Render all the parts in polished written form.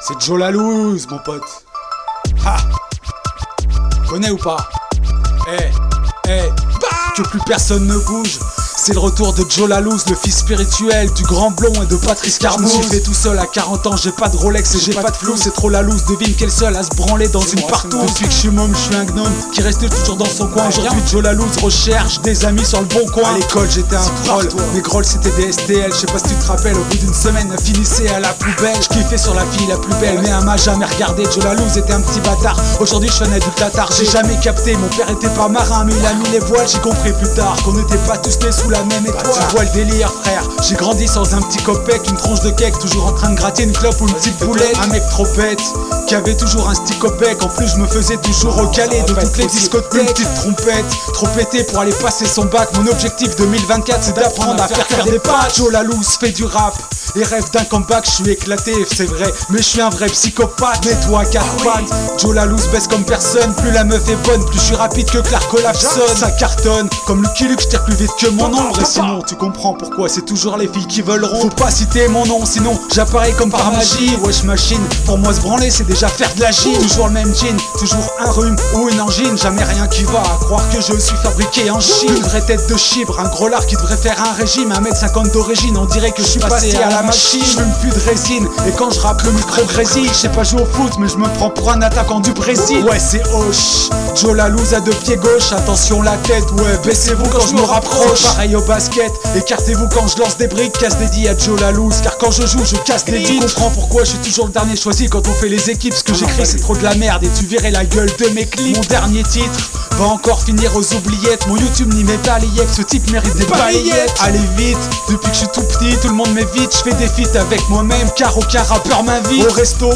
C'est Joe Lalouse, mon pote. Ha! Connais ou pas? Que plus personne ne bouge. C'est le retour de Joe Lalouse, le fils spirituel du grand blond et de Patrice Carmouze. J'ai fait tout seul à 40 ans, j'ai pas de Rolex et j'ai pas de flou. C'est trop Lalouse, devine quel seul à se branler dans une partouze. Depuis que je suis môme, je suis un gnome qui reste toujours dans son coin. Aujourd'hui Joe Lalouse recherche des amis sur le bon coin. À l'école j'étais un troll, mes grolls c'était des STL. Je sais pas si tu te rappelles, au bout d'une semaine finissait à la poubelle. Je kiffais sur la fille la plus belle, mais elle m'a jamais regardé. Joe Lalouse était un petit bâtard, aujourd'hui je suis un adulte attardé. J'ai jamais capté, mon père était pas marin mais il a mis les voiles. J'ai compris plus tard qu'on n'était pas tous nés sous la même étoile. Tu vois le délire frère, j'ai grandi sans un petit copec, une tronche de cake, toujours en train de gratter une clope ou une petite boulette. Un mec trop bête, qui avait toujours un stick au bec. En plus je me faisais toujours recaler de toutes les discothèques. Une petite trompette, trop pété pour aller passer son bac. Mon objectif 2024 c'est d'apprendre à faire des pattes. Joe Lalouse fait du rap et rêve d'un comeback. Je suis éclaté, c'est vrai, mais je suis un vrai psychopathe. Mets-toi à 4 pattes, Joe Lalouse baisse comme personne. Plus la meuf est bonne, plus je suis rapide que Clark Olafson. Ça cartonne, comme Lucky Luke, je tire plus vite que mon ombre. Et sinon tu comprends pourquoi c'est toujours les filles qui voleront. Faut pas citer mon nom, sinon j'apparais comme par magie. Wesh machine, pour moi se branler c'est déjà faire de la gym. Toujours le même jean, toujours un rhume ou une angine. Jamais rien qui va, à croire que je suis fabriqué en Chine. Une vraie tête de chibre, un gros lard qui devrait faire un régime. 1m50 d'origine, on dirait que je suis passé à la machine. Je fume plus de résine, et quand je rappe le micro grésille. Je sais pas jouer au foot mais je me prends pour un attaquant du Brésil. Ouais c'est hoche, Joe Lalouse à deux pieds gauche. Attention la tête, ouais baissez-vous quand je me rapproche. Pareil au basket, écartez-vous quand je lance des briques. Casse des dits à Joe Lalouse, car quand je joue je casse des dits. Tu comprends pourquoi je suis toujours le dernier choisi quand on fait les équipes. Ce que j'écris c'est trop de la merde et tu verrais la gueule de mes clips. Mon dernier titre va encore finir aux oubliettes. Mon YouTube n'y met pas les yeux, ce type mérite des balayettes. Allez vite, depuis que je suis tout petit tout le monde m'évite. Je fais des feats avec moi-même car aucun rappeur m'invite. Au resto,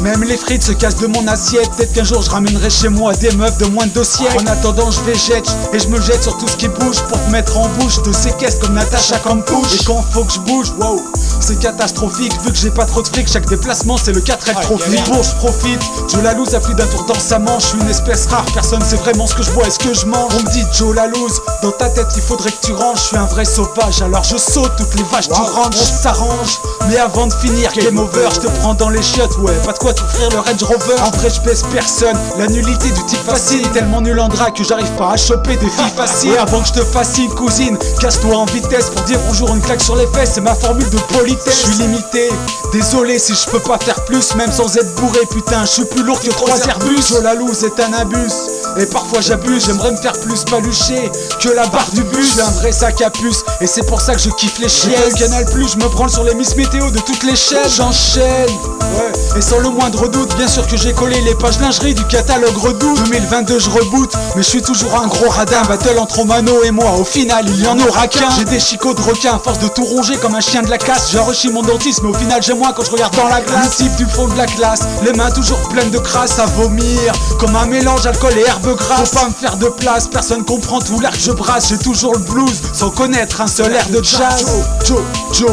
même les frites se cassent de mon assiette. Peut-être qu'un jour je ramènerai chez moi des meufs de moins de 2 siècles. En attendant je végète et je me jette sur tout ce qui bouge pour te mettre en bouche. Te séquestre comme Natacha Campouche. Et quand faut que je bouge, wow, c'est catastrophique. Vu que j'ai pas trop de fric, chaque déplacement c'est le 4L trophy. Bon je profite, Joe Lalouse a plus d'un tour dans sa manche. Je suis une espèce rare, personne sait vraiment ce que je bois et ce que je mange. On me dit Joe Lalouse, dans ta tête il faudrait que tu ranges. Je suis un vrai sauvage, alors je saute toutes les vaches du ranch. On s'arrange, mais avant de finir, game over. Je te prends dans les chiottes, ouais, pas de quoi t'offrir le Range Rover. En vrai je baisse personne, la nullité du type facile. Tellement nul en drague que j'arrive pas à choper des filles faciles. Et avant que je te fascine cousine, casse-toi en vitesse pour dire bonjour, une claque sur les fesses. C'est ma formule de politesse. Je suis limité, désolé si je peux pas faire plus. Même sans être bourré, putain je suis plus lourd que 3 Airbus. Joe Lalouse est un abus, et parfois j'abuse. J'aimerais me faire plus palucher que la barre du bus. Je suis un vrai sac à puce, et c'est pour ça que je kiffe les chiens. Canal Plus, je me branle sur les Miss Météo de toutes les chaînes. J'enchaîne, ouais, et sans le moindre doute. Bien sûr que j'ai collé les pages lingerie du catalogue Redoute. 2022 je reboot, mais je suis toujours un gros radin. Battle entre Mano et moi, au final il y en aura qu'un. J'ai des chicots de requin, à force de tout ronger comme un chien de la casse. J'enrichis mon dentiste, mais au final j'aime moins quand je regarde dans la glace. Le type du fond de la classe, les mains toujours pleines de crasse à vomir, comme un mélange alcool et herbe grasse. Faut pas me faire de place, personne comprend tout l'air que je brasse. J'ai toujours le blues, sans connaître un seul air de jazz. Joe,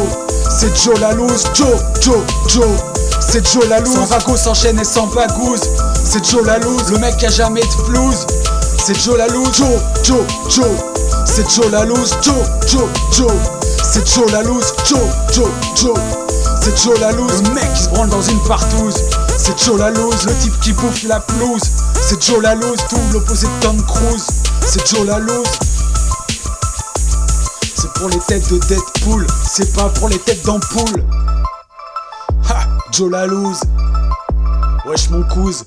c'est Joe Lalouse. Joe, c'est Joe Lalouse. Sans vago s'enchaîne et sans bagouze. C'est Joe Lalouse, le mec qui a jamais de flouze. C'est Joe Lalouse. Joe, c'est Joe Lalouse. Joe, c'est Joe Lalouse. Joe, c'est Joe Lalouse, le mec qui se branle dans une partouze. C'est Joe Lalouse, le type qui bouffe la pelouse. C'est Joe Lalouse, tout l'opposé de Tom Cruise. C'est Joe Lalouse. C'est pour les têtes de Deadpool, c'est pas pour les têtes d'ampoule. Ha, Joe Lalouse. Wesh mon cousin.